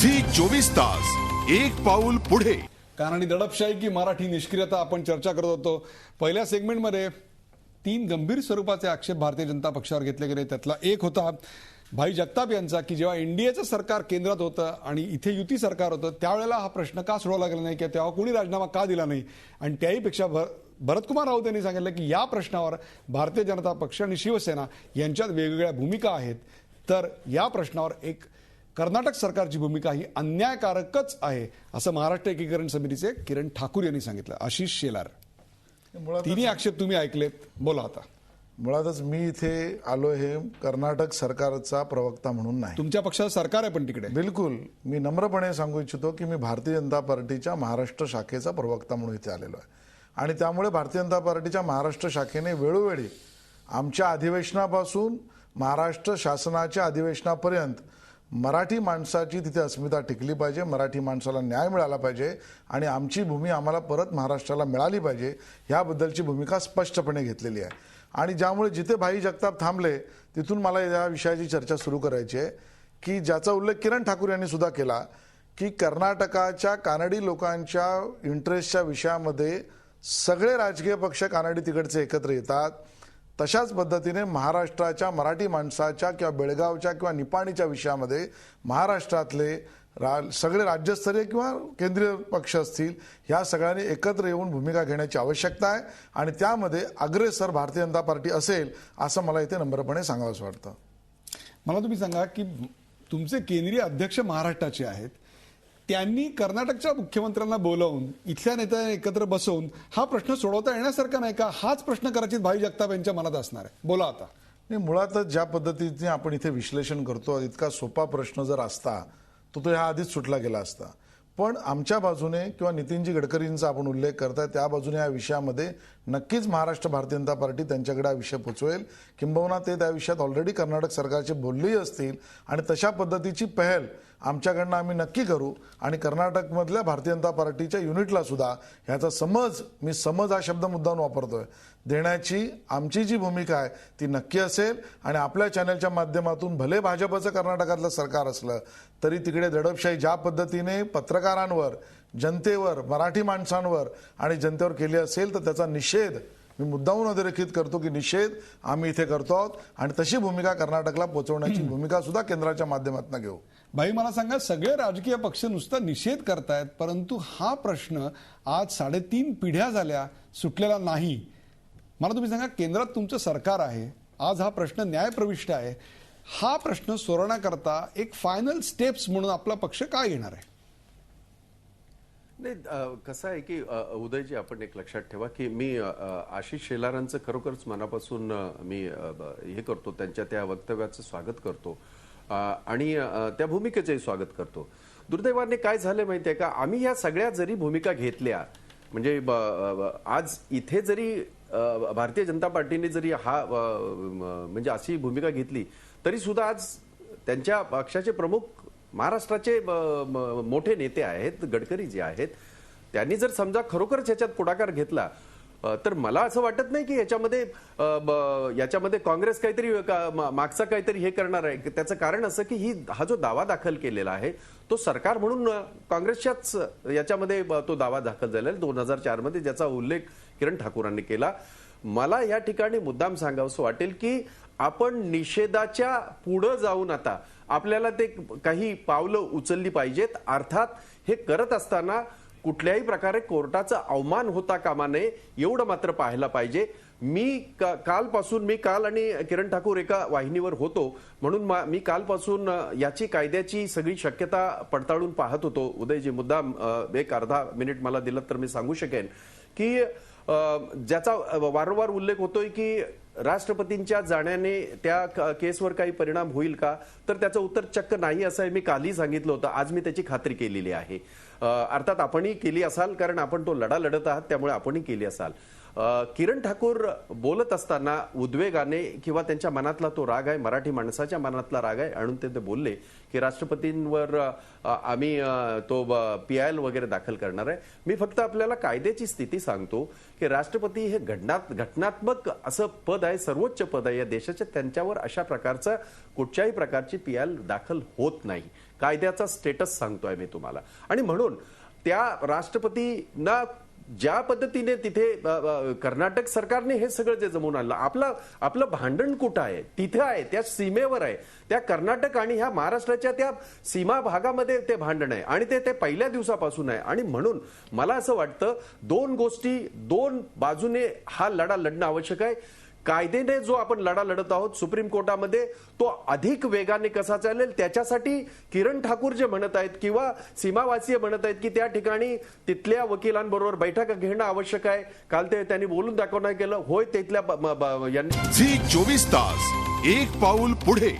Zee 24 तास एक पाऊल पुढे. कानडी दडपशाही की मराठी निष्क्रियता आपण चर्चा करत होतो. पहिल्या सेगमेंटमध्ये 3 गंभीर स्वरूपाचे आक्षेप भारतीय जनता पक्षावर घेतले गेले. त्यातला एक होता भाई जगताप यांचा की जेव्हा एनडीएचं सरकार केंद्रात होतं आणि इथे युती सरकार होतं त्यावेळेला हा प्रश्न का सोडवला गेला नाही किंवा तेव्हा कोणी राजीनामा का दिला नाही. आणि त्याहीपेक्षा भरतकुमार राऊत यांनी सांगितलं की या प्रश्नावर भारतीय जनता पक्ष आणि शिवसेना यांच्यात वेगवेगळ्या भूमिका आहेत. तर या प्रश्नावर एक कर्नाटक सरकारची भूमिका ही अन्यायकारकच आहे असं महाराष्ट्र एकीकरण समितीचे किरण ठाकूर यांनी सांगितलं. आशिष शेलार, तिन्ही आक्षेप तुम्ही ऐकलेत, बोला आता. मुळातच मी इथे आलो हे कर्नाटक सरकारचा प्रवक्ता म्हणून नाही. तुमच्या पक्षाचं सरकार आहे पण तिकडे. बिलकुल, मी नम्रपणे सांगू इच्छितो की मी भारतीय जनता पार्टीच्या महाराष्ट्र शाखेचा प्रवक्ता म्हणून इथे आलेलो आहे. आणि त्यामुळे भारतीय जनता पार्टीच्या महाराष्ट्र शाखेने वेळोवेळी आमच्या अधिवेशनापासून महाराष्ट्र शासनाच्या अधिवेशनापर्यंत मराठी माणसाची तिथे अस्मिता टिकली पाहिजे, मराठी माणसाला न्याय मिळाला पाहिजे आणि आमची भूमी आम्हाला परत महाराष्ट्राला मिळाली पाहिजे याबद्दलची भूमिका स्पष्टपणे घेतलेली आहे. आणि ज्यामुळे जिथे भाई जगताप थांबले तिथून मला या विषयाची चर्चा सुरू करायची आहे की ज्याचा उल्लेख किरण ठाकूर यांनी सुद्धा केला की कर्नाटकाच्या कानडी लोकांच्या इंटरेस्टच्या विषयामध्ये सगळे राजकीय पक्ष कानडी तिकडचे एकत्र येतात. तशाच पद्धतीने महाराष्ट्राच्या मराठी माणसाच्या किंवा बेळगावच्या किंवा निपाणीच्या विषयामध्ये महाराष्ट्रातले सगळे राज्यस्तरीय किंवा केंद्रीय पक्ष असतील ह्या सगळ्यांनी एकत्र येऊन भूमिका घेण्याची आवश्यकता आहे. आणि त्यामध्ये अग्रेसर भारतीय जनता पार्टी असेल असं मला इथे नम्रपणे सांगावंसं वाटतं. मला तुम्ही सांगा की तुमचे केंद्रीय अध्यक्ष महाराष्ट्राचे आहेत, त्यांनी कर्नाटकच्या मुख्यमंत्र्यांना बोलावून इथल्या नेत्यांना एकत्र बसवून हा प्रश्न सोडवता येण्यासारखा नाही का? हाच प्रश्न कदाचित भाई जगताप यांच्या मनात असणार आहे. बोला आता. नाही, मुळातच ज्या पद्धतीने आपण इथे विश्लेषण करतो इतका सोपा प्रश्न जर असता तो ह्या आधीच सुटला गेला असता. पण आमच्या बाजूने किंवा नितीनजी गडकरींचा आपण उल्लेख करताय त्या बाजूने या विषयामध्ये नक्कीच महाराष्ट्र भारतीय जनता पार्टी त्यांच्याकडे हा विषय पोचवेल. किंबहुना ते त्या विषयात ऑलरेडी कर्नाटक सरकारचे बोललेही असतील आणि तशा पद्धतीची पहल आमच्याकडनं आम्ही नक्की करू. आणि कर्नाटकमधल्या भारतीय जनता पार्टीच्या युनिटला सुद्धा ह्याचा समज, मी समज हा शब्द मुद्दाम वापरतोय, देण्याची आमची जी भूमिका आहे ती नक्की असेल. आणि आपल्या चॅनलच्या माध्यमातून भले भाजपचं कर्नाटकातलं सरकार असलं तरी तिकडे दडपशाही ज्या पद्धतीने पत्रकारांवर, जनतेवर, मराठी माणसांवर आणि जनतेवर केली असेल तर त्याचा निषेध मी मुद्दामून अधोरेखित करतो की निषेध आम्ही इथे करतो आहोत. आणि तशी भूमिका कर्नाटकला पोहोचवण्याची भूमिका सुद्धा केंद्राच्या माध्यमातून घेऊ. भाई, मला सांगा, सगळे राजकीय पक्ष नुसता निषेध करतायत परंतु हा प्रश्न आज 3.5 पिढ्या झाल्या सुटलेला नाही. मला तुम्ही सांगा, केंद्रात तुमचं सरकार आहे, आज हा प्रश्न न्यायप्रविष्ट आहे, हा प्रश्न सोडवण्याकरता एक फायनल स्टेप्स म्हणून आपला पक्ष काय घेणार आहे? नाही, कसं आहे की उदयजी, आपण एक लक्षात ठेवा की मी आशिष शेलारांचं खरोखरच मनापासून मी हे करतो, त्यांच्या त्या वक्तव्याचं स्वागत करतो आणि त्या भूमिकेचंही स्वागत करतो. दुर्दैवाने काय झालं माहितीये का, आम्ही या सगळ्या जरी भूमिका घेतल्या म्हणजे आज इथे जरी भारतीय जनता पार्टीने जरी हा म्हणजे अशी भूमिका घेतली तरी सुद्धा आज त्यांच्या पक्षाचे प्रमुख महाराष्ट्राचे मोठे नेते आहेत, गडकरी जे आहेत, त्यांनी जर समजा खरोखरच याच्यात पुढाकार घेतला तर मला असं वाटत नाही की याच्यामध्ये काँग्रेस काहीतरी मागचा काहीतरी हे करणार आहे. त्याचं कारण असं की हा जो दावा दाखल केलेला आहे तो सरकार म्हणून काँग्रेसच्याच याच्यामध्ये तो दावा दाखल झालेला 2004 मध्ये, ज्याचा उल्लेख किरण ठाकूरांनी केला. मला या ठिकाणी मुद्दाम सांगावंसं वाटेल की आपण निषेधाच्या पुढे जाऊन आता आपल्याला ते काही पावलं उचलली पाहिजेत. अर्थात हे करत असताना कुठल्याही प्रकारे कोर्टाचा अवमान होता कामा नये एवढं मात्र पाहायला पाहिजे. मी काल आणि किरण ठाकूर एका वाहिनीवर होतो म्हणून मी कालपासून याची कायद्याची सगळी शक्यता पडताळून पाहत होतो. उदयजी, मुद्दाम एक अर्धा मिनिट मला दिलं तर मी सांगू शकेन की ज्याचा वारंवार उल्लेख होतोय की राष्ट्रपतींच्या जाण्याने त्या केसवर काही परिणाम होईल का, तर त्याचं उत्तर चक्क नाही असं मी कालही सांगितलं होतं. आज मी त्याची खात्री केलेली आहे. अर्थात आपणही केली असाल कारण आपण तो लढा लढत आहात, त्यामुळे आपणही केली असाल. किरण ठाकूर बोलत असताना उद्वेगाने किंवा त्यांच्या मनातला तो राग आहे, मराठी माणसाच्या मनातला राग आहे, आणून ते बोलले की राष्ट्रपतींवर आम्ही तो PIL वगैरे दाखल करणार आहे. मी फक्त आपल्याला कायद्याची स्थिती सांगतो की राष्ट्रपती हे घटनात्मक असं पद आहे, सर्वोच्च पद आहे या देशाच्या, त्यांच्यावर अशा प्रकारचा कुठच्याही प्रकारची PIL दाखल होत नाही. कायद्याचा स्टेटस सांगतोय मी तुम्हाला. आणि म्हणून त्या राष्ट्रपतींना ज्या पद्धतीने तिथे कर्नाटक सरकारने हे सगळं जे जमवून आणलं, आपलं भांडण कुठं आहे? तिथे आहे, त्या सीमेवर आहे. त्या कर्नाटक आणि ह्या महाराष्ट्राच्या त्या सीमा भागामध्ये ते भांडण आहे आणि ते पहिल्या दिवसापासून आहे. आणि म्हणून मला असं वाटतं दोन गोष्टी, दोन बाजूने हा लढा लढणं आवश्यक आहे. कायद्याने जो आपण लढा लढत आहोत सुप्रीम कोर्टामध्ये, तो अधिक वेगाने कसा चालेल त्याच्यासाठी किरण ठाकूर जे म्हणत आहेत किंवा सीमावासीय म्हणत आहेत की त्या ठिकाणी तिथल्या वकिलांबरोबर बैठक घेणं आवश्यक आहे. काल त्यांनी बोलून दाखवणं केलं. होय, तिथल्या झी 24 तास एक पाऊल पुढे.